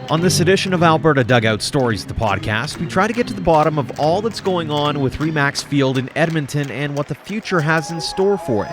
On this edition of Alberta Dugout Stories, the podcast, we try to get to the bottom of all that's going on with RE/MAX Field in Edmonton and what the future has in store for it.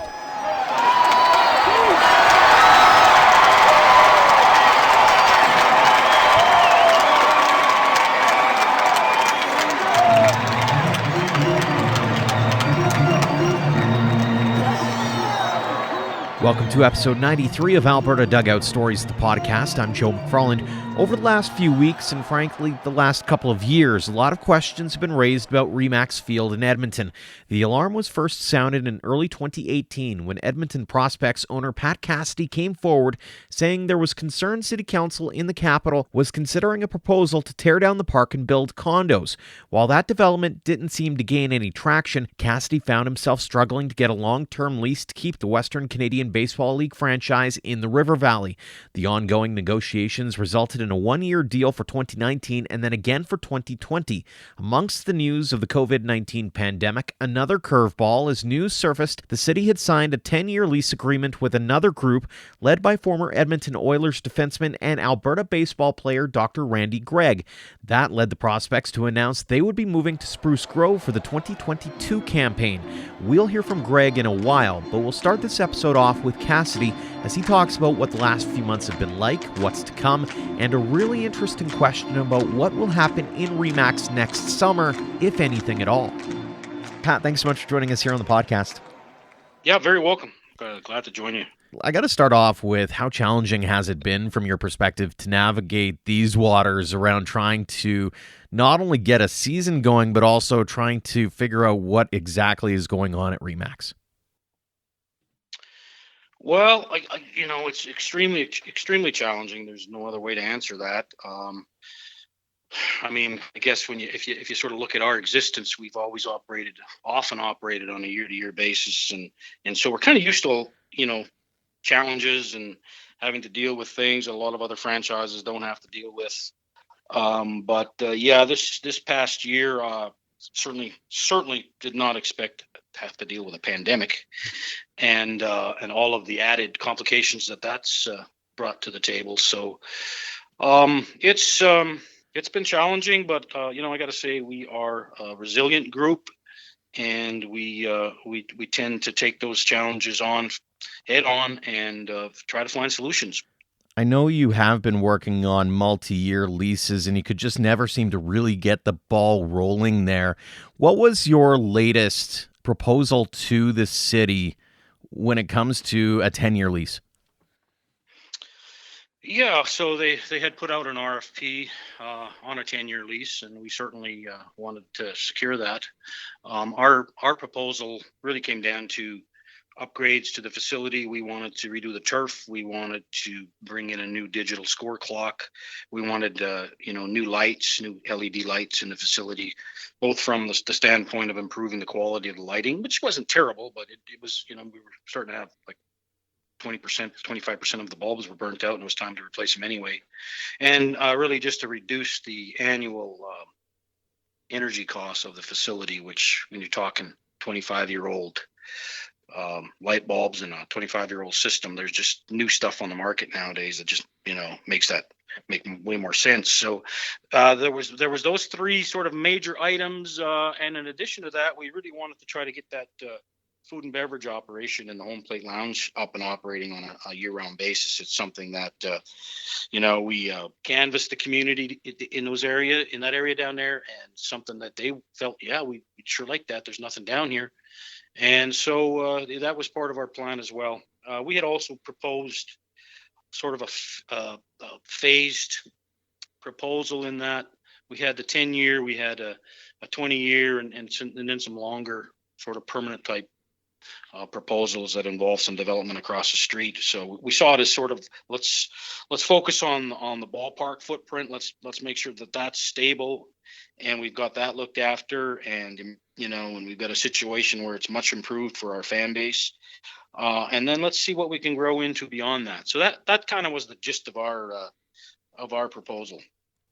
Welcome to episode 93 of Alberta Dugout Stories, the podcast. I'm Joe McFarland. Over the last few weeks, and frankly, the last couple of years, a lot of questions have been raised about RE/MAX Field in Edmonton. The alarm was first sounded in early 2018 when Edmonton Prospects owner Pat Cassidy came forward saying there was concern City Council in the capital was considering a proposal to tear down the park and build condos. While that development didn't seem to gain any traction, Cassidy found himself struggling to get a long-term lease to keep the Western Canadian Baseball League franchise in the River Valley. The ongoing negotiations resulted in a one-year deal for 2019 and then again for 2020. Amongst the news of the COVID-19 pandemic, another curveball as news surfaced the city had signed a 10-year lease agreement with another group led by former Edmonton Oilers defenseman and Alberta baseball player Dr. Randy Gregg. That led the Prospects to announce they would be moving to Spruce Grove for the 2022 campaign. We'll hear from Gregg in a while, but we'll start this episode off with Cassidy as he talks about what the last few months have been like, what's to come, and a really interesting question about what will happen in RE/MAX next summer, if anything at all. Pat, thanks so much for joining us here on the podcast. Yeah, very welcome. Glad to join you. I got to start off with how challenging has it been from your perspective to navigate these waters around trying to not only get a season going, but also trying to figure out what exactly is going on at RE/MAX? Well, it's extremely challenging. There's no other way to answer that. I guess if you sort of look at our existence, we've always often operated on a year-to-year basis, and so we're kind of used to challenges and having to deal with things a lot of other franchises don't have to deal with. This past year certainly did not expect to have to deal with a pandemic and all of the added complications that's brought to the table. So it's been challenging, but I got to say we are a resilient group, and we tend to take those challenges on head on and try to find solutions. I know you have been working on multi-year leases, and you could just never seem to really get the ball rolling there. What was your latest proposal to the city when it comes to a 10-year lease? Yeah, so they had put out an RFP on a 10-year lease, and we certainly wanted to secure that. Our proposal really came down to upgrades to the facility. We wanted to redo the turf. We wanted to bring in a new digital score clock. We wanted new lights, new LED lights in the facility, both from the standpoint of improving the quality of the lighting, which wasn't terrible, but it was, we were starting to have like 20%, 25% of the bulbs were burnt out, and it was time to replace them anyway. And really just to reduce the annual energy costs of the facility, which when you're talking 25-year-old light bulbs and a 25-year-old system, there's just new stuff on the market nowadays that just make way more sense. So there was those three sort of major items, and in addition to that, we really wanted to try to get that food and beverage operation in the Home Plate Lounge up and operating on a year-round basis. It's something that we canvassed the community in that area down there, and something that they felt, we'd sure like that. There's nothing down here. And so that was part of our plan as well. We had also proposed sort of a phased proposal in that we had the 10-year, we had a 20-year, and then some longer sort of permanent type proposals that involve some development across the street. So we saw it as sort of let's focus on the ballpark footprint. Let's make sure that that's stable, and we've got that looked after, and and we've got a situation where it's much improved for our fan base. And then let's see what we can grow into beyond that. So that kind of was the gist of our proposal.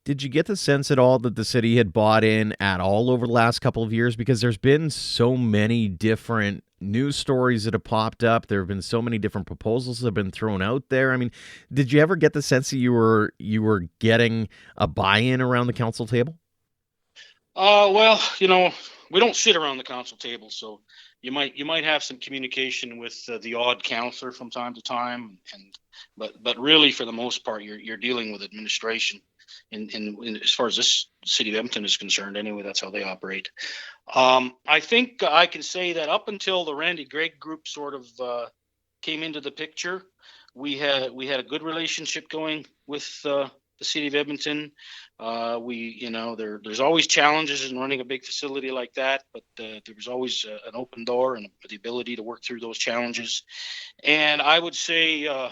Did you get the sense at all that the city had bought in at all over the last couple of years? Because there's been so many different news stories that have popped up. There have been so many different proposals that have been thrown out there. I mean, did you ever get the sense that you were getting a buy-in around the council table? Well, we don't sit around the council table, so you might have some communication with the odd counselor from time to time, but really for the most part, you're dealing with administration. In as far as this city of Edmonton is concerned, anyway, that's how they operate. I think I can say that up until the Randy Gregg group sort of came into the picture, we had a good relationship going with the city of Edmonton. There's always challenges in running a big facility like that, but there was always an open door and the ability to work through those challenges. And I would say, a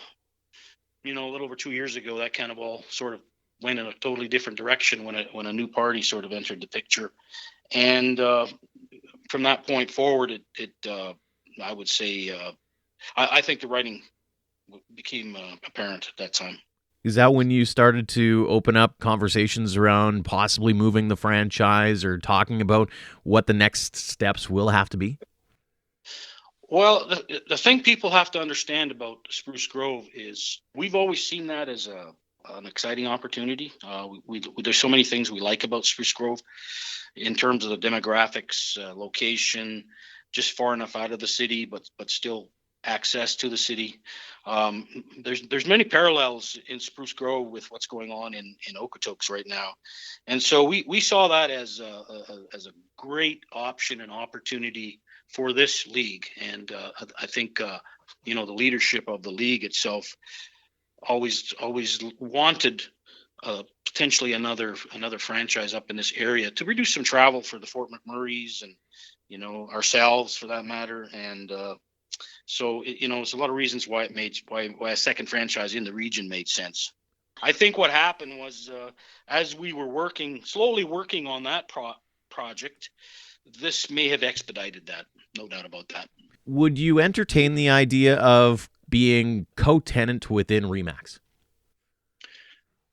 little over 2 years ago, that kind of all sort of went in a totally different direction when a new party sort of entered the picture. And from that point forward, I would say, I think the writing became apparent at that time. Is that when you started to open up conversations around possibly moving the franchise or talking about what the next steps will have to be? Well, the thing people have to understand about Spruce Grove is we've always seen that as an exciting opportunity. There's so many things we like about Spruce Grove in terms of the demographics, location, just far enough out of the city, but still access to the city. There's many parallels in Spruce Grove with what's going on in Okotoks right now, and so we saw that as a great option and opportunity for this league. And I think the leadership of the league itself always wanted potentially another franchise up in this area to reduce some travel for the Fort McMurrays and ourselves for that matter. And so it's a lot of reasons why why a second franchise in the region made sense. I think what happened was as we were slowly working on that project, this may have expedited that, no doubt about that. Would you entertain the idea of being co-tenant within Remax?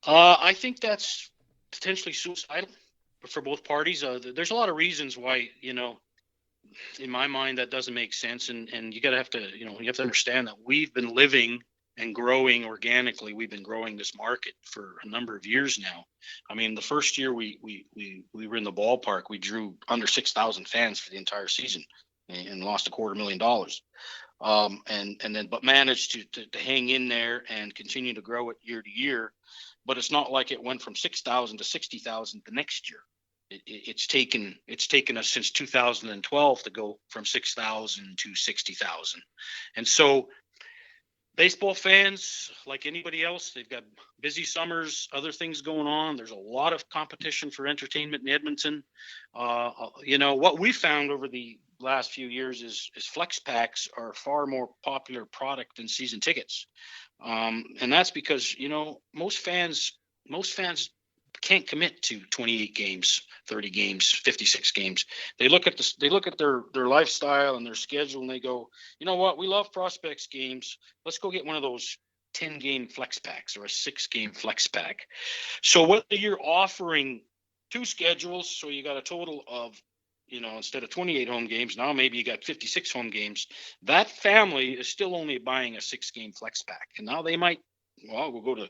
I think that's potentially suicidal for both parties. There's a lot of reasons why, in my mind, that doesn't make sense. And you have to understand that we've been living and growing organically. We've been growing this market for a number of years now. I mean, the first year we were in the ballpark, we drew under 6,000 fans for the entire season and lost $250,000. But managed to hang in there and continue to grow it year to year. But it's not like it went from 6,000 to 60,000 the next year. It's taken us since 2012 to go from 6,000 to 60,000. And so baseball fans, like anybody else, they've got busy summers, other things going on. There's a lot of competition for entertainment in Edmonton. What we found over the last few years is flex packs are a far more popular product than season tickets. And that's because, most fans can't commit to 28 games, 30 games, 56 games. They look at their lifestyle and their schedule and they go, you know what, we love prospects games. Let's go get one of those 10-game flex packs or a 6-game flex pack. So whether you're offering 2 schedules, so you got a total of, instead of 28 home games, now maybe you got 56 home games, that family is still only buying a 6-game flex pack. And now they might, we'll go to,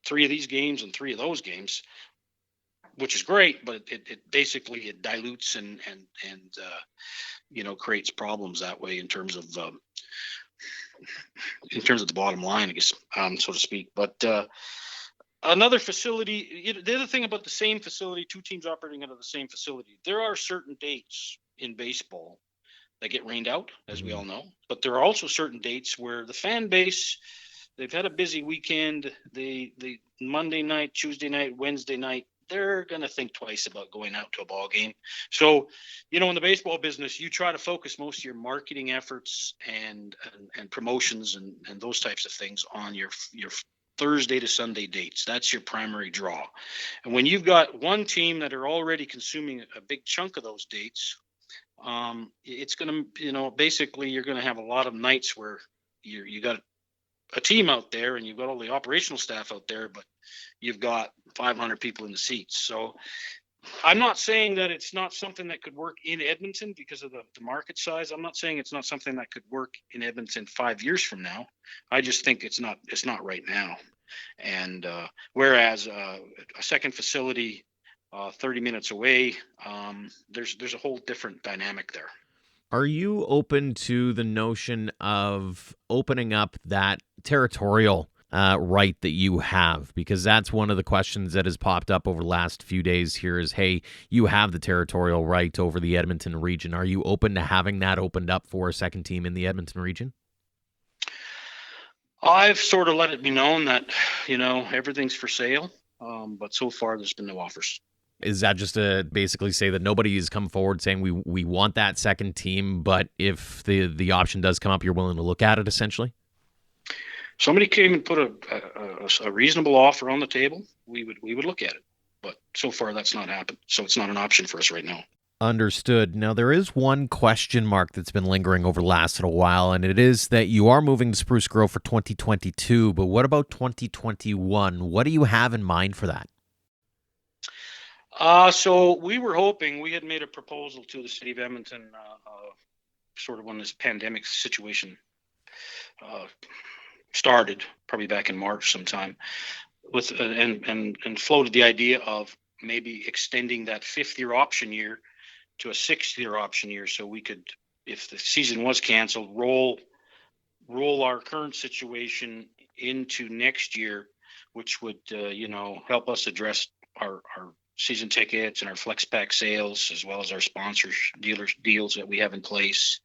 3 of these games and 3 of those games, which is great, but it basically dilutes and creates problems that way in terms of the bottom line, I guess, so to speak. But another facility, the other thing about the same facility, 2 teams operating out of the same facility, there are certain dates in baseball that get rained out, as we all know, but there are also certain dates where the fan base, they've had a busy weekend. The Monday night, Tuesday night, Wednesday night, they're going to think twice about going out to a ball game. So, in the baseball business, you try to focus most of your marketing efforts and promotions and those types of things on your Thursday to Sunday dates. That's your primary draw. And when you've got one team that are already consuming a big chunk of those dates, it's going to, basically you're going to have a lot of nights where you got a team out there and you've got all the operational staff out there, but you've got 500 people in the seats. So I'm not saying that it's not something that could work in Edmonton because of the market size. I'm not saying it's not something that could work in Edmonton 5 years from now. I just think it's not right now. And whereas a second facility 30 minutes away, there's a whole different dynamic there. Are you open to the notion of opening up that territorial right that you have? Because that's one of the questions that has popped up over the last few days here is, hey, you have the territorial right over the Edmonton region. Are you open to having that opened up for a second team in the Edmonton region? I've sort of let it be known that, everything's for sale. But so far there's been no offers. Is that just to basically say that nobody has come forward saying we want that second team, but if the option does come up, you're willing to look at it essentially? Somebody came and put a reasonable offer on the table, we would look at it. But so far that's not happened. So it's not an option for us right now. Understood. Now, there is one question mark that's been lingering over the last little while, and it is that you are moving to Spruce Grove for 2022, but what about 2021? What do you have in mind for that? So we were hoping, we had made a proposal to the city of Edmonton, sort of when this pandemic situation started, probably back in March sometime, with and floated the idea of maybe extending that 5th-year option year to a 6th-year option year, so we could, if the season was canceled, roll our current situation into next year, which would help us address our season tickets and our flex pack sales, as well as our deals that we have in place.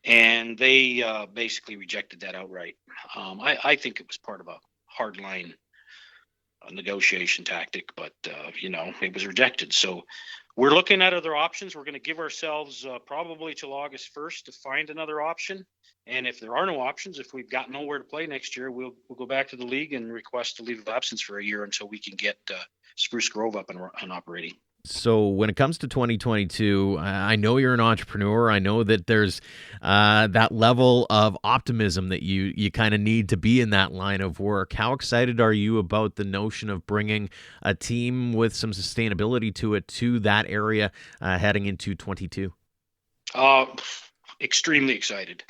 And they basically rejected that outright. I think it was part of a hardline negotiation tactic, but it was rejected. So we're looking at other options. We're going to give ourselves probably till August 1st to find another option. And if there are no options, if we've got nowhere to play next year, we'll go back to the league and request a leave of absence for a year until we can get Spruce Grove up and operating. So when it comes to 2022, I know you're an entrepreneur. I know that there's that level of optimism that you kind of need to be in that line of work. How excited are you about the notion of bringing a team with some sustainability to it to that area heading into 22? Extremely excited.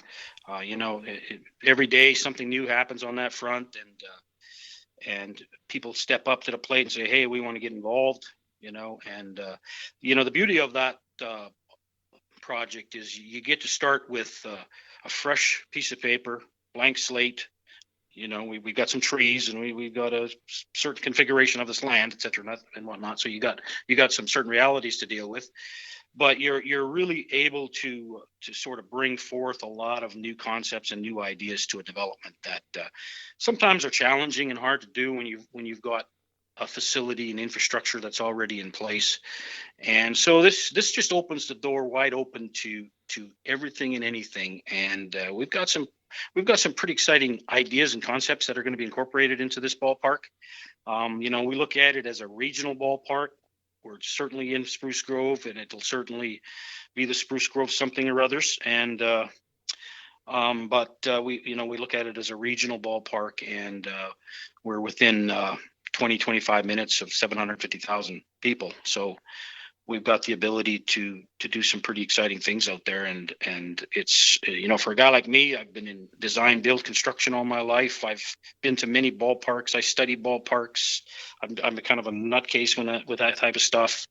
Every day something new happens on that front, and people step up to the plate and say, hey, we want to get involved. The beauty of that project is you get to start with a fresh piece of paper, blank slate. We've got some trees, and we've got a certain configuration of this land, et cetera, and whatnot. So you got some certain realities to deal with, but you're really able to sort of bring forth a lot of new concepts and new ideas to a development that sometimes are challenging and hard to do when you've got a facility and infrastructure that's already in place. And so this just opens the door wide open to everything and anything. And we've got some pretty exciting ideas and concepts that are going to be incorporated into this ballpark. We look at it as a regional ballpark. We're certainly in Spruce Grove, and it'll certainly be the Spruce Grove something or others. And we look at it as a regional ballpark, and we're within 25 minutes of 750,000 people. So we've got the ability to do some pretty exciting things out there. And it's, for a guy like me, I've been in design, build, construction all my life. I've been to many ballparks. I study ballparks. I'm kind of a nutcase with that type of stuff.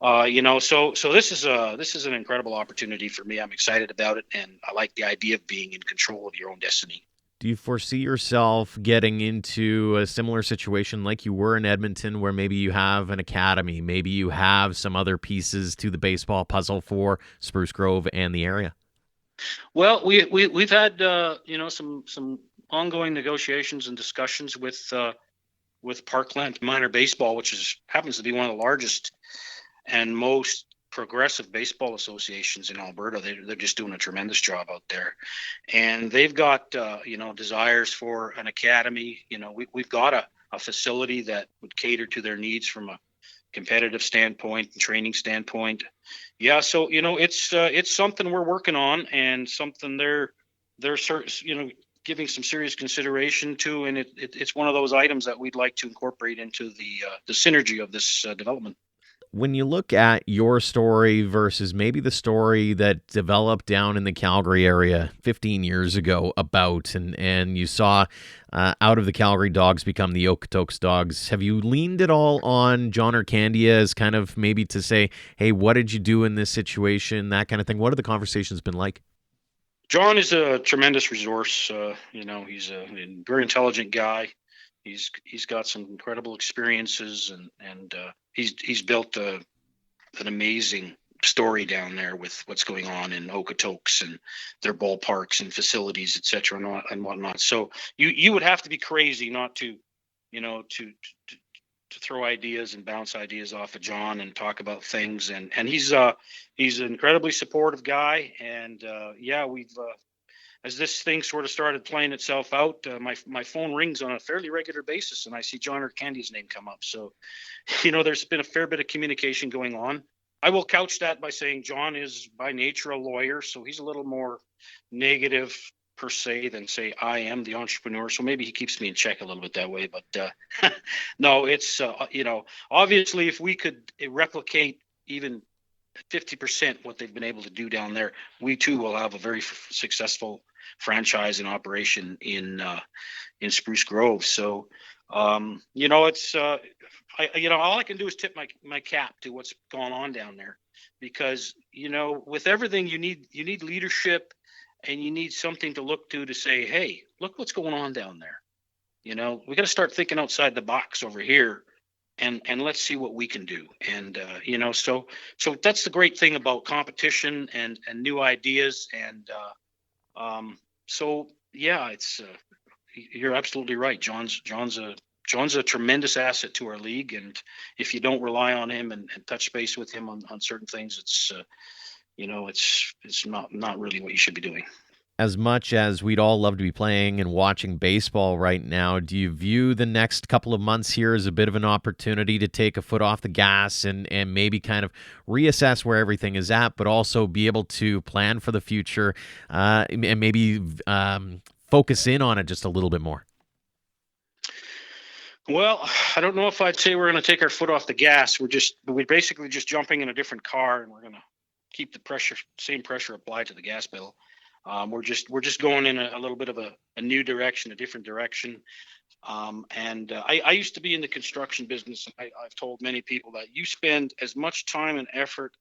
So this is an incredible opportunity for me. I'm excited about it, and I like the idea of being in control of your own destiny. Do you foresee yourself getting into a similar situation like you were in Edmonton, where maybe you have an academy, maybe you have some other pieces to the baseball puzzle for Spruce Grove and the area? Well, we've had some ongoing negotiations and discussions with Parkland Minor Baseball, which happens to be one of the largest and most progressive baseball associations in Alberta. They're just doing a tremendous job out there, and they've got desires for an academy. We've got a facility that would cater to their needs from a competitive standpoint and training standpoint. Yeah, so it's something we're working on, and something they're giving some serious consideration to, and it's one of those items that we'd like to incorporate into the synergy of this development. When you look at your story versus maybe the story that developed down in the Calgary area 15 years ago about, and you saw out of the Calgary Dogs become the Okotoks Dogs, have you leaned at all on John Arcandia as kind of maybe to say, hey, what did you do in this situation, that kind of thing? What have the conversations been like? John is a tremendous resource. He's a very intelligent guy. He's got some incredible experiences, and he's built an amazing story down there with what's going on in Okotoks and their ballparks and facilities, et cetera, and whatnot. So you would have to be crazy not to, to throw ideas and bounce ideas off of John and talk about things. And he's an incredibly supportive guy. And we've as this thing sort of started playing itself out, my phone rings on a fairly regular basis, and I see John Arcandia's name come up. So, there's been a fair bit of communication going on. I will couch that by saying John is by nature a lawyer, so he's a little more negative per se than say I am the entrepreneur. So maybe he keeps me in check a little bit that way. But no, it's obviously if we could replicate even 50% what they've been able to do down there, we too will have a very successful franchise and operation in Spruce Grove. So it's all I can do is tip my cap to what's going on down there, because with everything you need leadership, and you need something to look to say, hey, look what's going on down there. We got to start thinking outside the box over here, and let's see what we can do. And so that's the great thing about competition and new ideas. And it's you're absolutely right. John's a tremendous asset to our league, and if you don't rely on him and touch base with him on certain things, it's not really what you should be doing. As much as we'd all love to be playing and watching baseball right now, do you view the next couple of months here as a bit of an opportunity to take a foot off the gas and maybe kind of reassess where everything is at, but also be able to plan for the future and maybe focus in on it just a little bit more? Well, I don't know if I'd say we're going to take our foot off the gas. We're basically just jumping in a different car, and we're going to keep the same pressure applied to the gas pedal. We're just going in a little bit of a new direction, a different direction. I used to be in the construction business. I've told many people that you spend as much time and effort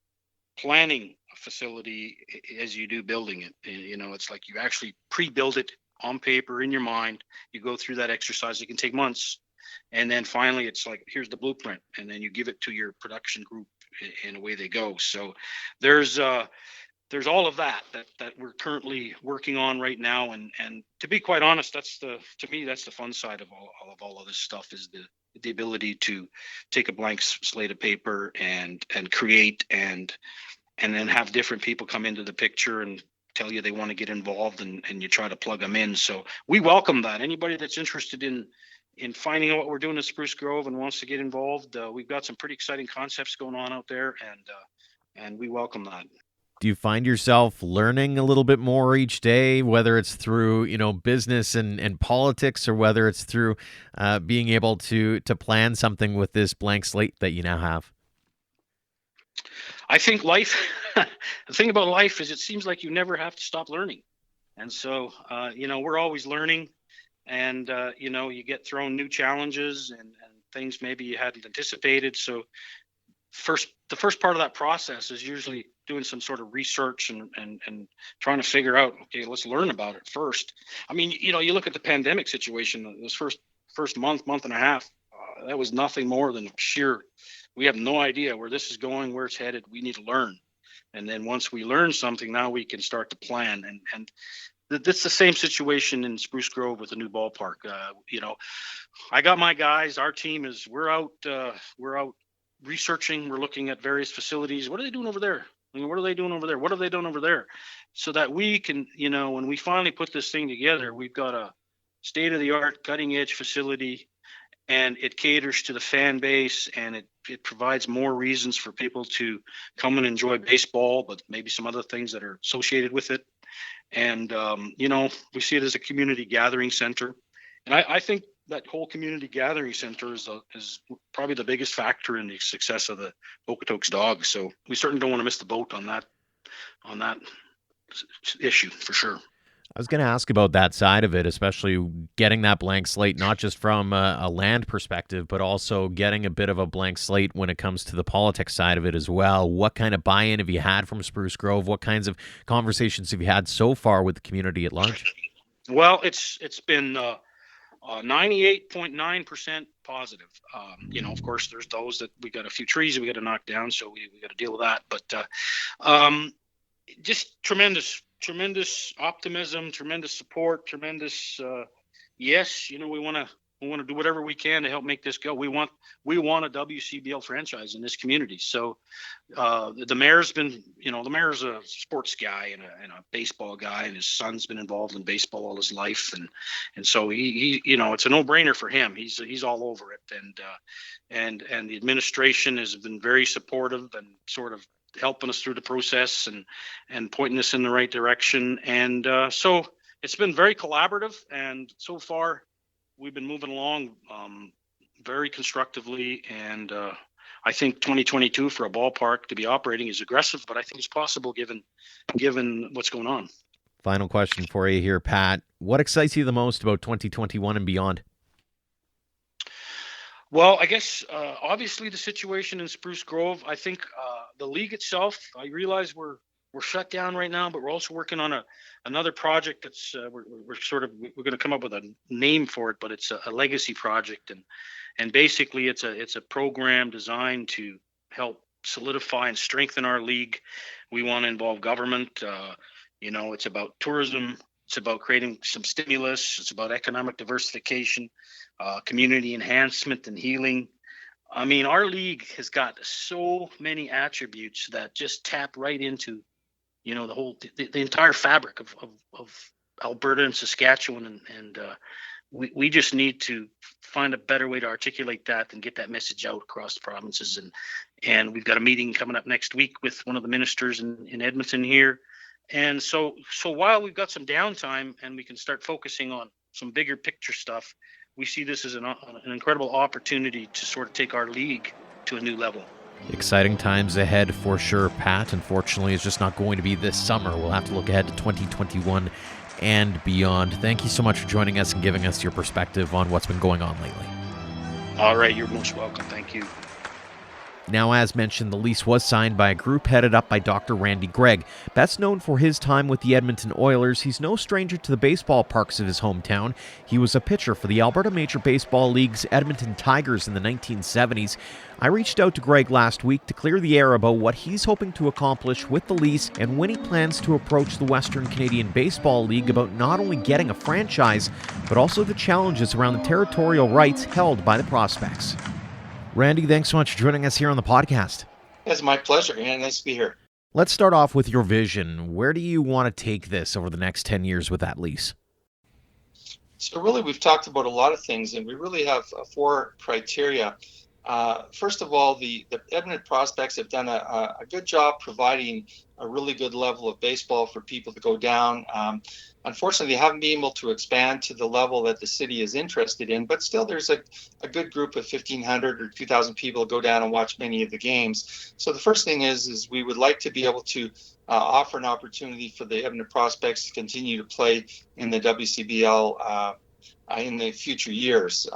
planning a facility as you do building it. It's like you actually pre-build it on paper in your mind. You go through that exercise. It can take months. And then finally, it's like, here's the blueprint. And then you give it to your production group, and away they go. So there's all of that we're currently working on right now. And to be quite honest, to me, that's the fun side of all of this stuff, is the ability to take a blank slate of paper and create and then have different people come into the picture and tell you they want to get involved, and you try to plug them in. So we welcome that. Anybody that's interested in finding out what we're doing in Spruce Grove and wants to get involved, we've got some pretty exciting concepts going on out there, and we welcome that. Do you find yourself learning a little bit more each day, whether it's through, business and politics, or whether it's through being able to plan something with this blank slate that you now have? I think the thing about life is it seems like you never have to stop learning. And so, we're always learning, and, you get thrown new challenges and things maybe you hadn't anticipated. So the first part of that process is usually doing some sort of research and trying to figure out, okay, let's learn about it first. I mean, you look at the pandemic situation, this first month and a half, that was nothing more than we have no idea where this is going, where it's headed. We need to learn. And then once we learn something, now we can start to plan. And that's the same situation in Spruce Grove with the new ballpark. I got my guys, our team we're out researching. We're looking at various facilities. What are they doing over there? What are they doing over there? What have they done over there? So that we can, when we finally put this thing together, we've got a state-of-the-art, cutting-edge facility, and it caters to the fan base, and it provides more reasons for people to come and enjoy baseball, but maybe some other things that are associated with it. And, we see it as a community gathering center. And I think that whole community gathering center is probably the biggest factor in the success of the Okotoks Dogs. So we certainly don't want to miss the boat on that issue for sure. I was going to ask about that side of it, especially getting that blank slate, not just from a land perspective, but also getting a bit of a blank slate when it comes to the politics side of it as well. What kind of buy-in have you had from Spruce Grove? What kinds of conversations have you had so far with the community at large? Well, it's been 98.9% positive. Of course, there's those that we got a few trees that we got to knock down, so we got to deal with that. But just tremendous optimism, tremendous support, tremendous yes. We want to do whatever we can to help make this go. We want a WCBL franchise in this community. So the mayor's been, the mayor's a sports guy and a baseball guy, and his son's been involved in baseball all his life, and so he it's a no-brainer for him. He's all over it, and the administration has been very supportive and sort of helping us through the process and pointing us in the right direction. And so it's been very collaborative, and so far we've been moving along very constructively. And I think 2022 for a ballpark to be operating is aggressive, but I think it's possible given what's going on. Final question for you here, Pat. What excites you the most about 2021 and beyond? Well, I guess obviously the situation in Spruce Grove. I think the league itself. I realize we're shut down right now, but we're also working on another project that's we're going to come up with a name for it, but it's a legacy project, and basically it's a program designed to help solidify and strengthen our league. We want to involve government. It's about tourism. It's about creating some stimulus. It's about economic diversification, community enhancement, and healing. I mean, our league has got so many attributes that just tap right into, the entire fabric of Alberta and Saskatchewan, and we just need to find a better way to articulate that and get that message out across the provinces. And we've got a meeting coming up next week with one of the ministers in Edmonton here. And so while we've got some downtime and we can start focusing on some bigger picture stuff, we see this as an incredible opportunity to sort of take our league to a new level. Exciting times ahead for sure, Pat. Unfortunately, it's just not going to be this summer. We'll have to look ahead to 2021 and beyond. Thank you so much for joining us and giving us your perspective on what's been going on lately. All right, you're most welcome. Thank you. Now, as mentioned, the lease was signed by a group headed up by Dr. Randy Gregg. Best known for his time with the Edmonton Oilers, he's no stranger to the baseball parks of his hometown. He was a pitcher for the Alberta Major Baseball League's Edmonton Tigers in the 1970s. I reached out to Gregg last week to clear the air about what he's hoping to accomplish with the lease and when he plans to approach the Western Canadian Baseball League about not only getting a franchise, but also the challenges around the territorial rights held by the prospects. Randy, thanks so much for joining us here on the podcast. It's my pleasure, and nice to be here. Let's start off with your vision. Where do you want to take this over the next 10 years with that lease? So really, we've talked about a lot of things, and we really have 4 criteria. First of all, the Edmonton prospects have done a good job providing a really good level of baseball for people to go down. Unfortunately, they haven't been able to expand to the level that the city is interested in, but still there's a good group of 1,500 or 2,000 people go down and watch many of the games. So the first thing is we would like to be able to offer an opportunity for the Edmonton prospects to continue to play in the WCBL in the future years.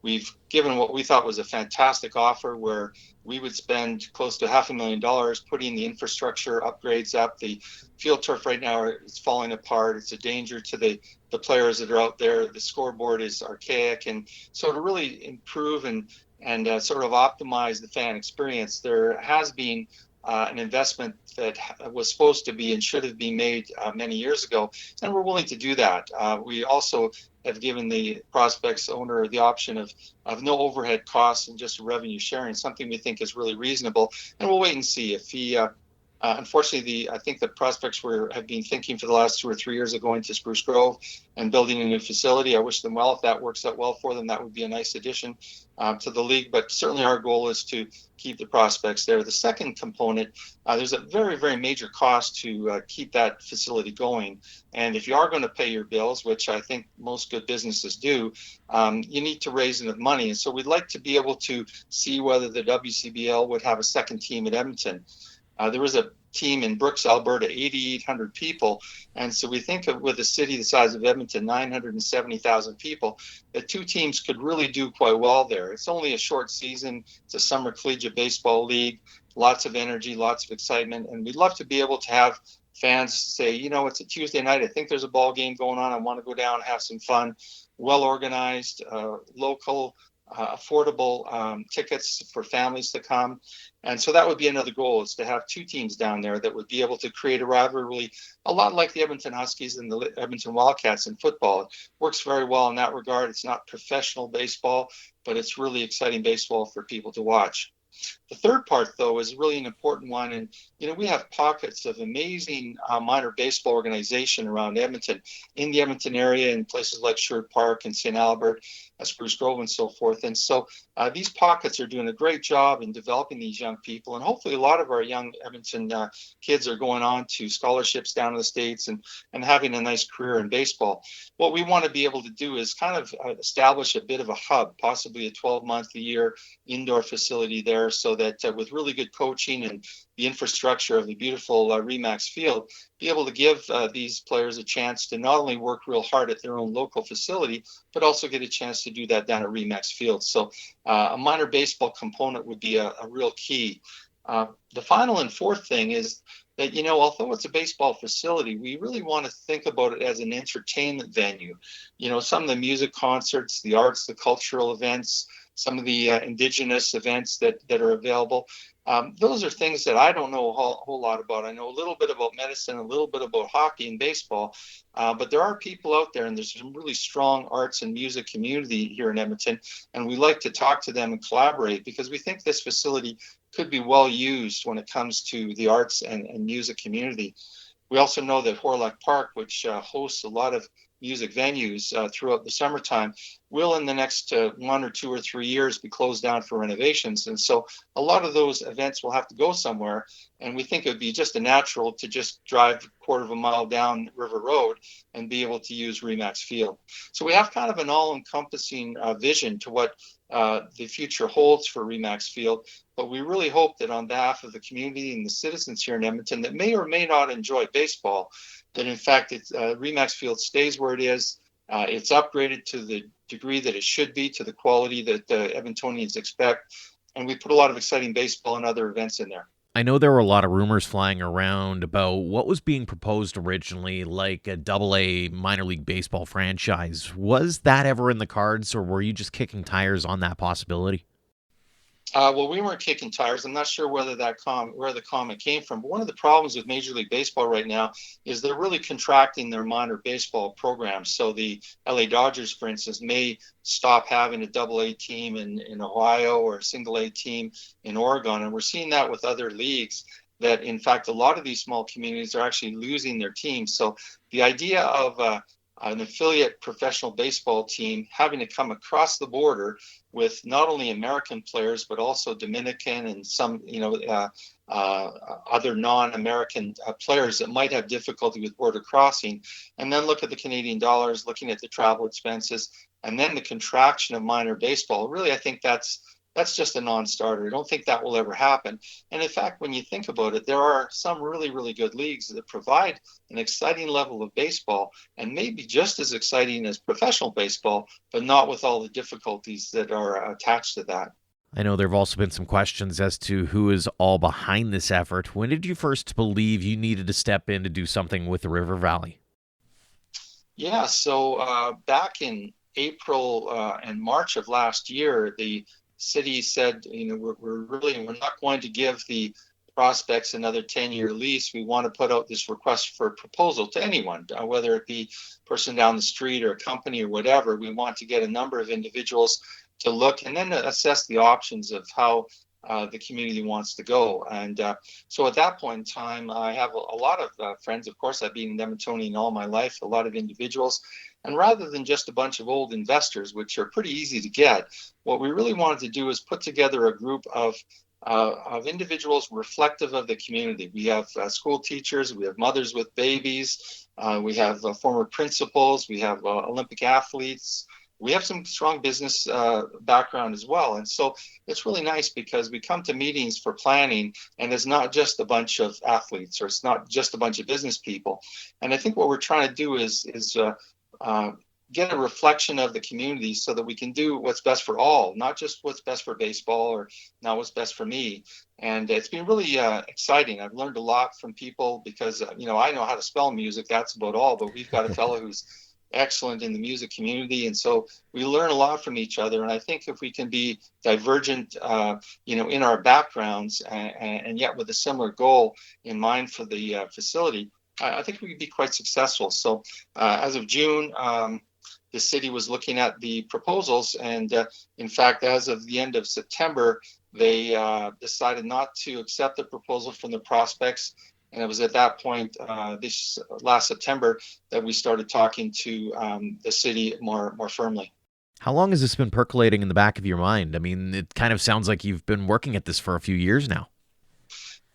We've given what we thought was a fantastic offer where we would spend close to $500,000 putting the infrastructure upgrades up. The field turf right now is falling apart. It's a danger to the players that are out there. The scoreboard is archaic. And so to really improve and sort of optimize the fan experience, there has been an investment that was supposed to be and should have been made many years ago, and we're willing to do that. We also have given the prospects owner the option of no overhead costs and just revenue sharing, something we think is really reasonable, and we'll wait and see. If he Unfortunately, I think the prospects have been thinking for the last 2 or 3 years of going to Spruce Grove and building a new facility. I wish them well. If that works out well for them, that would be a nice addition to the league. But certainly our goal is to keep the prospects there. The second component, there's a very, very major cost to keep that facility going. And if you are going to pay your bills, which I think most good businesses do, you need to raise enough money. And so we'd like to be able to see whether the WCBL would have a second team at Edmonton. There was a team in Brooks, Alberta, 8,800 people. And so we think of, with a city the size of Edmonton, 970,000 people, that two teams could really do quite well there. It's only a short season. It's a summer collegiate baseball league, lots of energy, lots of excitement. And we'd love to be able to have fans say, it's a Tuesday night. I think there's a ball game going on. I want to go down, have some fun, well organized, local, affordable tickets for families to come. And so that would be another goal, is to have two teams down there that would be able to create a rivalry, a lot like the Edmonton Huskies and the Edmonton Wildcats in football. It works very well in that regard. It's not professional baseball, but it's really exciting baseball for people to watch. The third part, though, is really an important one. And, we have pockets of amazing minor baseball organization around Edmonton, in the Edmonton area, in places like Sherwood Park and St. Albert, Spruce Grove, and so forth. And so these pockets are doing a great job in developing these young people. And hopefully a lot of our young Edmonton kids are going on to scholarships down in the States and having a nice career in baseball. What we want to be able to do is kind of establish a bit of a hub, possibly a 12-month-a-year indoor facility there, so that with really good coaching and the infrastructure of the beautiful RE/MAX field, be able to give these players a chance to not only work real hard at their own local facility, but also get a chance to do that down at RE/MAX field. So a minor baseball component would be a real key. The final and fourth thing is that, although it's a baseball facility, we really want to think about it as an entertainment venue. Some of the music concerts, the arts, the cultural events, some of the indigenous events that are available. Those are things that I don't know a whole lot about. I know a little bit about medicine, a little bit about hockey and baseball, but there are people out there, and there's some really strong arts and music community here in Edmonton, and we like to talk to them and collaborate, because we think this facility could be well used when it comes to the arts and music community. We also know that Horlock Park, which hosts a lot of music venues throughout the summertime, will in the next 1 or 2 or 3 years be closed down for renovations. And so a lot of those events will have to go somewhere. And we think it would be just a natural to just drive a quarter of a mile down River Road and be able to use RE/MAX Field. So we have kind of an all-encompassing vision to what the future holds for RE/MAX Field. But we really hope that on behalf of the community and the citizens here in Edmonton that may or may not enjoy baseball, that in fact RE/MAX Field stays where it is. It's upgraded to the degree that it should be, to the quality that Edmontonians expect. And we put a lot of exciting baseball and other events in there. I know there were a lot of rumors flying around about what was being proposed originally, like a AA minor league baseball franchise. Was that ever in the cards, or were you just kicking tires on that possibility? Well, we weren't kicking tires. I'm not sure whether where the comment came from. But one of the problems with Major League Baseball right now is they're really contracting their minor baseball programs. So the LA Dodgers, for instance, may stop having a AA team in Ohio or a single A team in Oregon. And we're seeing that with other leagues, that in fact a lot of these small communities are actually losing their teams. So the idea of an affiliate professional baseball team having to come across the border with not only American players, but also Dominican and some, other non-American players that might have difficulty with border crossing, and then look at the Canadian dollars, looking at the travel expenses, and then the contraction of minor baseball. Really, I think that's just a non-starter. I don't think that will ever happen. And in fact, when you think about it, there are some really, really good leagues that provide an exciting level of baseball, and maybe just as exciting as professional baseball, but not with all the difficulties that are attached to that. I know there have also been some questions as to who is all behind this effort. When did you first believe you needed to step in to do something with the River Valley? Yeah, so back in April and March of last year, the city said, we're not going to give the prospects another 10-year lease. We want to put out this request for proposal to anyone, whether it be a person down the street or a company or whatever. We want to get a number of individuals to look and then assess the options of how the community wants to go. And so at that point in time, I have a lot of friends. Of course, I've been in Edmontonian all my life, a lot of individuals. And rather than just a bunch of old investors, which are pretty easy to get, what we really wanted to do is put together a group of individuals reflective of the community. We have school teachers, we have mothers with babies, we have former principals, we have Olympic athletes, we have some strong business background as well. And so it's really nice because we come to meetings for planning and it's not just a bunch of athletes or it's not just a bunch of business people. And I think what we're trying to do is get a reflection of the community so that we can do what's best for all, not just what's best for baseball or not what's best for me. And it's been really exciting. I've learned a lot from people because, I know how to spell music. That's about all. But we've got a fellow who's excellent in the music community. And so we learn a lot from each other. And I think if we can be divergent, in our backgrounds and yet with a similar goal in mind for the facility, I think we could be quite successful. So as of June, the city was looking at the proposals, and in fact, as of the end of September, they decided not to accept the proposal from the prospects. And it was at that point, this last September, that we started talking to the city more firmly. How long has this been percolating in the back of your mind? I mean, it kind of sounds like you've been working at this for a few years now.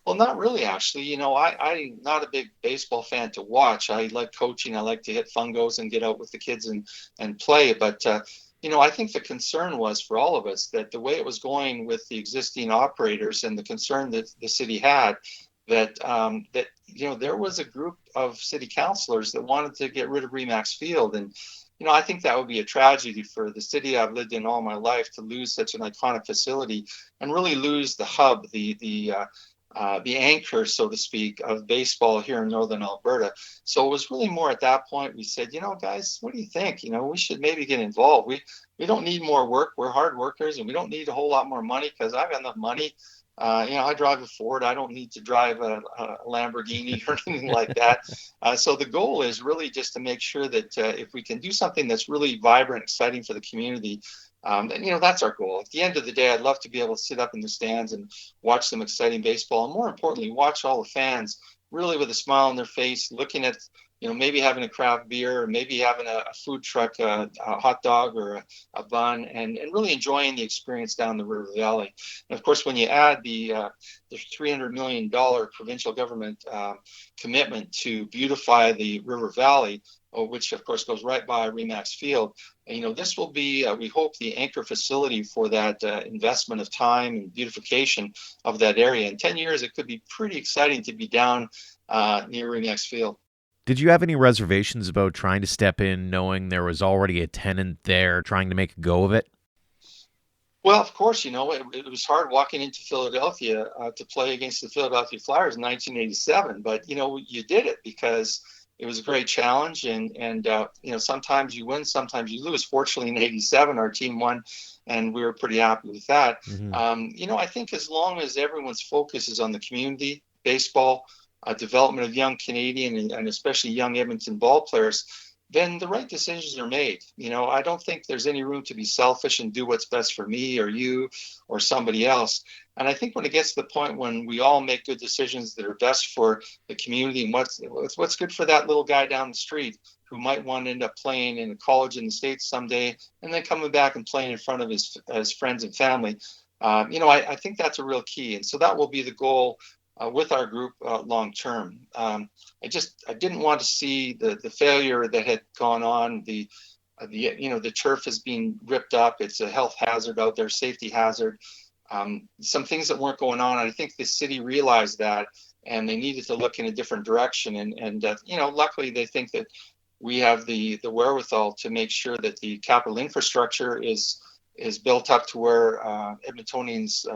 Well, not really, actually. I'm not a big baseball fan to watch. I like coaching. I like to hit fungos and get out with the kids and play. But, I think the concern was for all of us that the way it was going with the existing operators and the concern that the city had, that there was a group of city councilors that wanted to get rid of RE/MAX Field. And, I think that would be a tragedy for the city I've lived in all my life to lose such an iconic facility and really lose the hub, the anchor, so to speak, of baseball here in Northern Alberta. So it was really more at that point we said, guys, what do you think? We should maybe get involved. We don't need more work. We're hard workers and we don't need a whole lot more money because I've got enough money. I drive a Ford. I don't need to drive a Lamborghini or anything like that. So the goal is really just to make sure that if we can do something that's really vibrant, exciting for the community, that's our goal. At the end of the day, I'd love to be able to sit up in the stands and watch some exciting baseball. And more importantly, watch all the fans really with a smile on their face, looking at, maybe having a craft beer or maybe having a food truck, a hot dog or a bun and really enjoying the experience down the River Valley. And of course, when you add the $300 million provincial government commitment to beautify the River Valley, which of course goes right by RE/MAX Field. This will be, we hope, the anchor facility for that investment of time and beautification of that area. In 10 years, it could be pretty exciting to be down near RE/MAX Field. Did you have any reservations about trying to step in, knowing there was already a tenant there, trying to make a go of it? Well, of course, it was hard walking into Philadelphia to play against the Philadelphia Flyers in 1987. But, you did it because it was a great challenge. And sometimes you win, sometimes you lose. Fortunately, in 87, our team won, and we were pretty happy with that. Mm-hmm. I think as long as everyone's focus is on the community, baseball, development of young Canadian and especially young Edmonton ball players, then the right decisions are made. I don't think there's any room to be selfish and do what's best for me or you or somebody else. And I think when it gets to the point when we all make good decisions that are best for the community and what's good for that little guy down the street who might want to end up playing in a college in the States someday and then coming back and playing in front of his friends and family, I think that's a real key. And so that will be the goal with our group long term. I didn't want to see the failure that had gone on. The turf is being ripped up. It's a health hazard out there, safety hazard. Some things that weren't going on. And I think the city realized that, and they needed to look in a different direction. And luckily they think that we have the wherewithal to make sure that the capital infrastructure is built up to where Edmontonians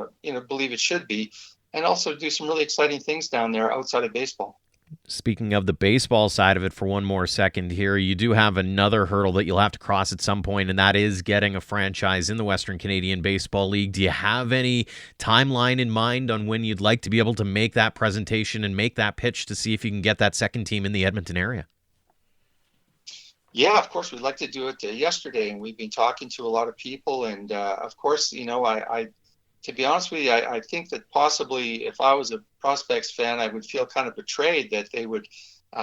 believe it should be, and also do some really exciting things down there outside of baseball. Speaking of the baseball side of it for one more second here, you do have another hurdle that you'll have to cross at some point, and that is getting a franchise in the Western Canadian Baseball League. Do you have any timeline in mind on when you'd like to be able to make that presentation and make that pitch to see if you can get that second team in the Edmonton area? Yeah, of course, we'd like to do it yesterday, and we've been talking to a lot of people. And of course, to be honest with you, I think that possibly if I was a Prospects fan, I would feel kind of betrayed that they would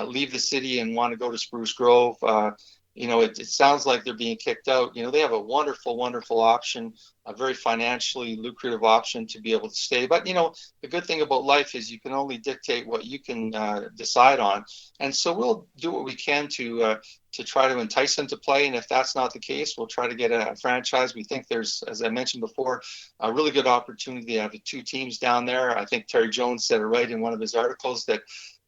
leave the city and want to go to Spruce Grove. It sounds like they're being kicked out. They have a wonderful, wonderful option, a very financially lucrative option to be able to stay. But, the good thing about life is you can only dictate what you can decide on. And so we'll do what we can to try to entice them to play. And if that's not the case, we'll try to get a franchise. We think there's, as I mentioned before, a really good opportunity to have the two teams down there. I think Terry Jones said it right in one of his articles that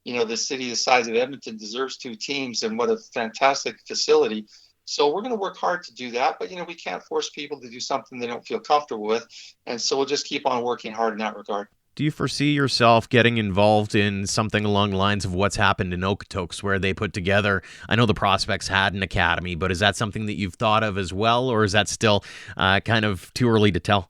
the city the size of Edmonton deserves two teams, and what a fantastic facility. So we're going to work hard to do that, but we can't force people to do something they don't feel comfortable with. And so we'll just keep on working hard in that regard. Do you foresee yourself getting involved in something along the lines of what's happened in Okotoks, where they put together, I know the Prospects had an academy, but is that something that you've thought of as well, or is that still kind of too early to tell?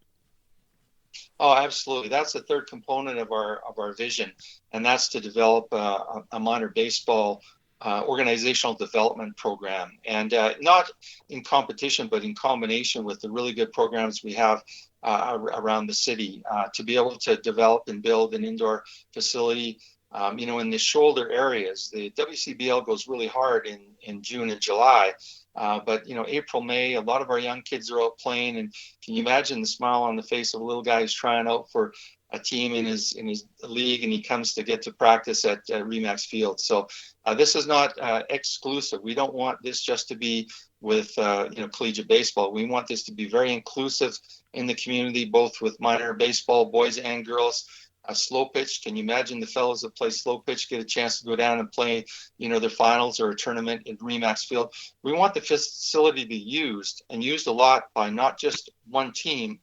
Oh, absolutely. That's the third component of our vision, and that's to develop a minor baseball organizational development program, and not in competition, but in combination with the really good programs we have around the city, to be able to develop and build an indoor facility. In the shoulder areas, the WCBL goes really hard in June and July. But April, May, a lot of our young kids are out playing, and can you imagine the smile on the face of a little guy who's trying out for a team in his league, and he comes to get to practice at Remax Field. So this is not exclusive. We don't want this just to be with collegiate baseball. We want this to be very inclusive in the community, both with minor baseball, boys and girls. Slow pitch. Can you imagine the fellows that play slow pitch get a chance to go down and play, their finals or a tournament in Remax Field? We want the facility to be used, and used a lot by not just one team,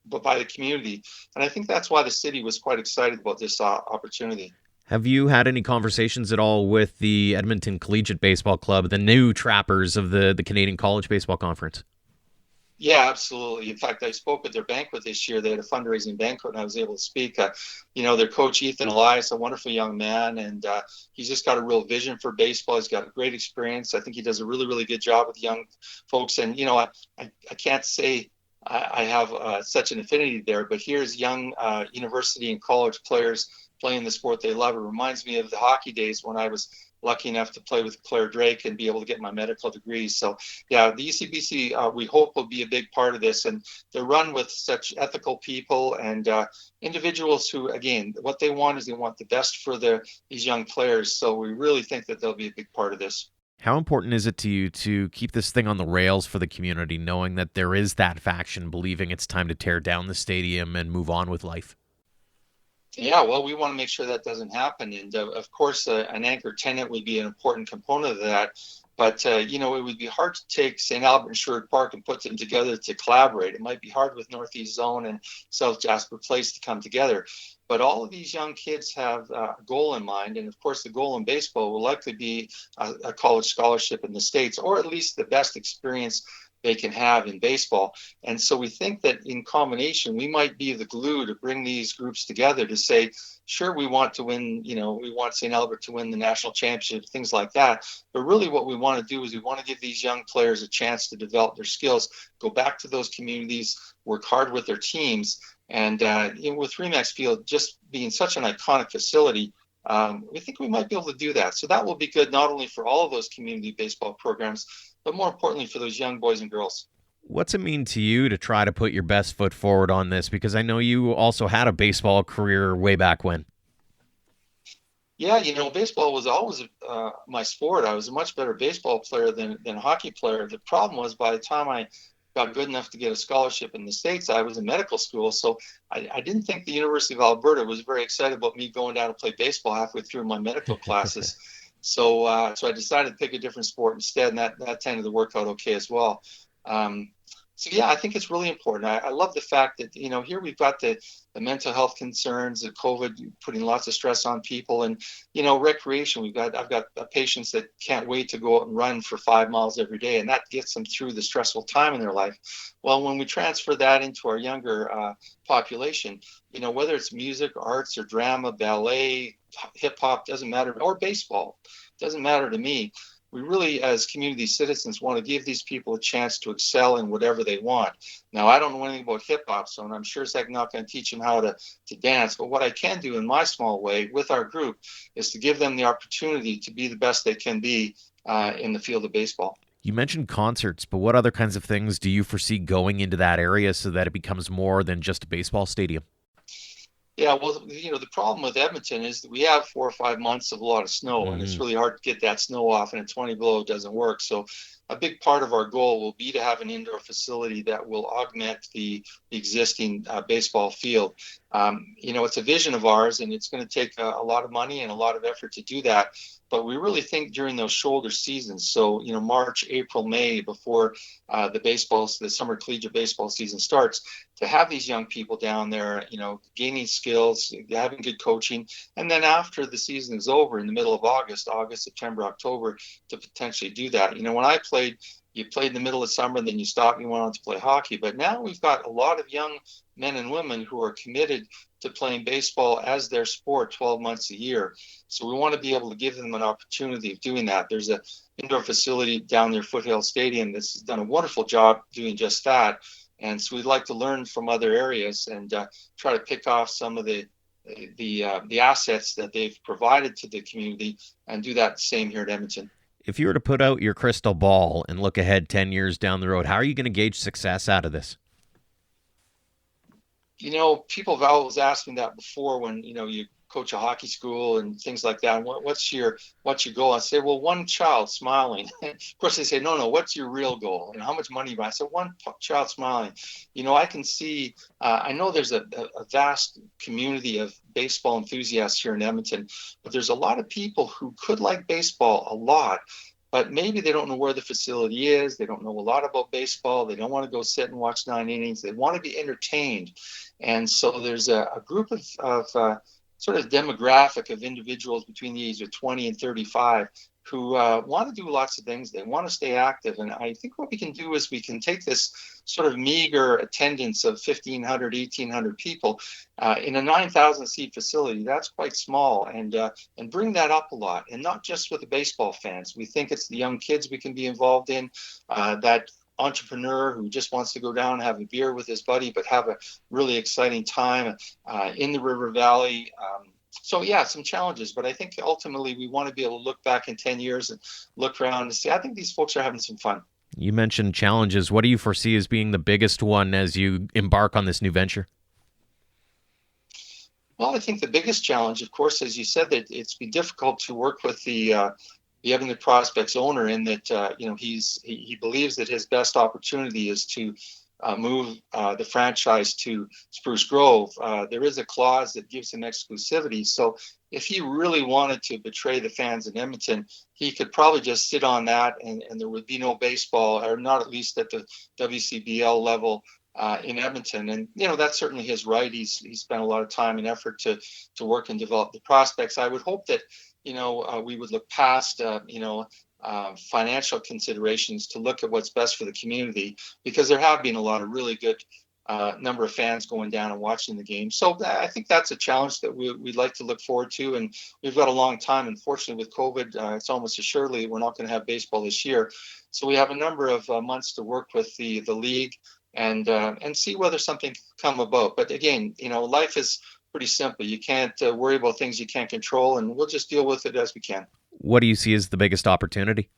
but by the community. And I think that's why the city was quite excited about this opportunity. Have you had any conversations at all with the Edmonton Collegiate Baseball Club, the new trappers of the Canadian College Baseball Conference? Yeah, absolutely. In fact, I spoke at their banquet this year. They had a fundraising banquet, and I was able to speak. Their coach, Ethan Elias, a wonderful young man, and he's just got a real vision for baseball. He's got a great experience. I think he does a really, really good job with young folks. And, I can't say I have such an affinity there, but here's young university and college players playing the sport they love. It reminds me of the hockey days when I was lucky enough to play with Claire Drake and be able to get my medical degree. So, yeah, the UCBC, we hope, will be a big part of this. And they're run with such ethical people and individuals who, again, what they want is they want the best for these young players. So we really think that they'll be a big part of this. How important is it to you to keep this thing on the rails for the community, knowing that there is that faction believing it's time to tear down the stadium and move on with life? Yeah, well, we want to make sure that doesn't happen. And of course, an anchor tenant would be an important component of that. But, it would be hard to take St. Albert and Sherwood Park and put them together to collaborate. It might be hard with Northeast Zone and South Jasper Place to come together. But all of these young kids have a goal in mind. And, of course, the goal in baseball will likely be a college scholarship in the States, or at least the best experience they can have in baseball. And so we think that in combination, we might be the glue to bring these groups together to say, sure, we want to win, we want St. Albert to win the national championship, things like that. But really what we want to do is we want to give these young players a chance to develop their skills, go back to those communities, work hard with their teams. And with Remax Field just being such an iconic facility, we think we might be able to do that. So that will be good not only for all of those community baseball programs, but more importantly for those young boys and girls. What's it mean to you to try to put your best foot forward on this? Because I know you also had a baseball career way back when. Yeah, baseball was always my sport. I was a much better baseball player than hockey player. The problem was by the time I got good enough to get a scholarship in the States, I was in medical school. So I didn't think the University of Alberta was very excited about me going down to play baseball halfway through my medical classes. So I decided to pick a different sport instead, and that tended to work out okay as well. So yeah, I think it's really important. I love the fact that, here we've got the mental health concerns, the COVID putting lots of stress on people, and, recreation. I've got patients that can't wait to go out and run for 5 miles every day, and that gets them through the stressful time in their life. Well, when we transfer that into our younger population, whether it's music, arts, or drama, ballet, hip hop, doesn't matter, or baseball, doesn't matter to me. we really, as community citizens, want to give these people a chance to excel in whatever they want. Now, I don't know anything about hip hop, so I'm sure as heck not going to teach them how to dance. But what I can do in my small way with our group is to give them the opportunity to be the best they can be in the field of baseball. You mentioned concerts, but what other kinds of things do you foresee going into that area so that it becomes more than just a baseball stadium? Yeah, well, the problem with Edmonton is that we have 4 or 5 months of a lot of snow, and it's really hard to get that snow off, and at 20 below it doesn't work. So a big part of our goal will be to have an indoor facility that will augment the existing baseball field. It's a vision of ours, and it's going to take a lot of money and a lot of effort to do that. But we really think during those shoulder seasons, so March, April, May, before the summer collegiate baseball season starts, to have these young people down there, gaining skills, having good coaching, and then after the season is over in the middle of August, September, October, to potentially do that. When I played, you played in the middle of summer, and then you stopped and you went on to play hockey. But now we've got a lot of young men and women who are committed to playing baseball as their sport 12 months a year. So we want to be able to give them an opportunity of doing that. There's an indoor facility down near Foothill Stadium that's done a wonderful job doing just that. And so we'd like to learn from other areas and try to pick off some of the assets that they've provided to the community and do that same here at Edmonton. If you were to put out your crystal ball and look ahead 10 years down the road, how are you going to gauge success out of this? People have always asked me that before when, you coach a hockey school and things like that. What's your goal? I say, well, one child smiling. Of course, they say, no, what's your real goal? And how much money you buy? I said, one child smiling. I can see, I know there's a vast community of baseball enthusiasts here in Edmonton, but there's a lot of people who could like baseball a lot, but maybe they don't know where the facility is. They don't know a lot about baseball. They don't want to go sit and watch 9 innings. They want to be entertained. And so there's a group of sort of demographic of individuals between the age of 20 and 35 who want to do lots of things. They want to stay active. And I think what we can do is we can take this sort of meager attendance of 1,500, 1,800 people in a 9,000 seat facility. That's quite small, and bring that up a lot. And not just with the baseball fans. We think it's the young kids we can be involved in, that entrepreneur who just wants to go down and have a beer with his buddy, but have a really exciting time in the River Valley. So yeah, some challenges, but I think ultimately we want to be able to look back in 10 years and look around and say, I think these folks are having some fun. You mentioned challenges. What do you foresee as being the biggest one as you embark on this new venture? Well, I think the biggest challenge, of course, as you said, that it's been difficult to work with the Edmonton Prospects owner in that he believes that his best opportunity is to move the franchise to Spruce Grove. There is a clause that gives him exclusivity. So if he really wanted to betray the fans in Edmonton, he could probably just sit on that and there would be no baseball, or not at least at the WCBL level in Edmonton. And, that's certainly his right. He's spent a lot of time and effort to work and develop the prospects. I would hope that, we would look past, financial considerations to look at what's best for the community, because there have been a lot of really good number of fans going down and watching the game. So I think that's a challenge that we'd like to look forward to. And we've got a long time. Unfortunately, with COVID, it's almost assuredly we're not going to have baseball this year. So we have a number of months to work with the league and see whether something can come about. But again, life is pretty simple. You can't worry about things you can't control, and we'll just deal with it as we can. What do you see as the biggest opportunity?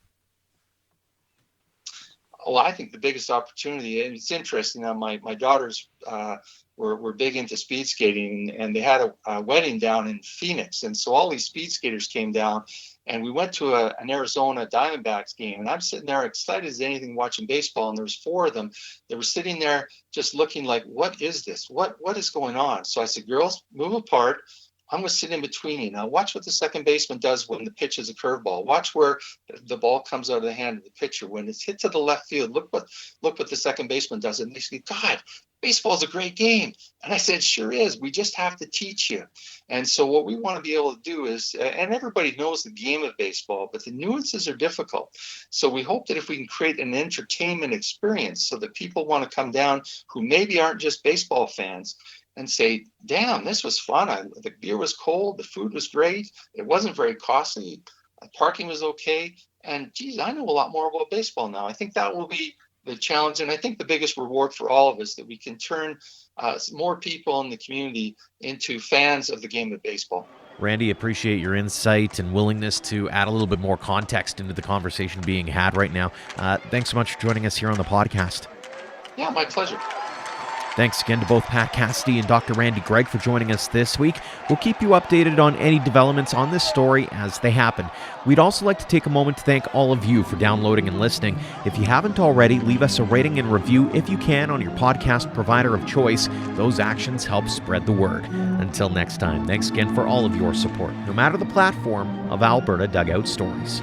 Well, I think the biggest opportunity, and it's interesting, my daughters were big into speed skating, and they had a wedding down in Phoenix. And so all these speed skaters came down, and we went to an Arizona Diamondbacks game. And I'm sitting there excited as anything watching baseball. And there was 4 of them that were sitting there just looking like, what is this? What is going on? So I said, girls, move apart. I'm going to sit in between you. Now watch what the second baseman does when the pitch is a curveball. Watch where the ball comes out of the hand of the pitcher. When it's hit to the left field, look what the second baseman does. And they say, God, baseball is a great game. And I said, sure is. We just have to teach you. And so what we want to be able to do is, and everybody knows the game of baseball, but the nuances are difficult. So we hope that if we can create an entertainment experience so that people want to come down who maybe aren't just baseball fans, and say, damn, this was fun. The beer was cold. The food was great. It wasn't very costly. parking was okay, and geez, I know a lot more about baseball now. I think that will be the challenge, and I think the biggest reward for all of us, that we can turn more people in the community into fans of the game of baseball. Randy, appreciate your insight and willingness to add a little bit more context into the conversation being had right now. Thanks so much for joining us here on the podcast. Yeah, my pleasure. Thanks again to both Pat Cassidy and Dr. Randy Gregg for joining us this week. We'll keep you updated on any developments on this story as they happen. We'd also like to take a moment to thank all of you for downloading and listening. If you haven't already, leave us a rating and review if you can on your podcast provider of choice. Those actions help spread the word. Until next time, thanks again for all of your support, no matter the platform, of Alberta Dugout Stories.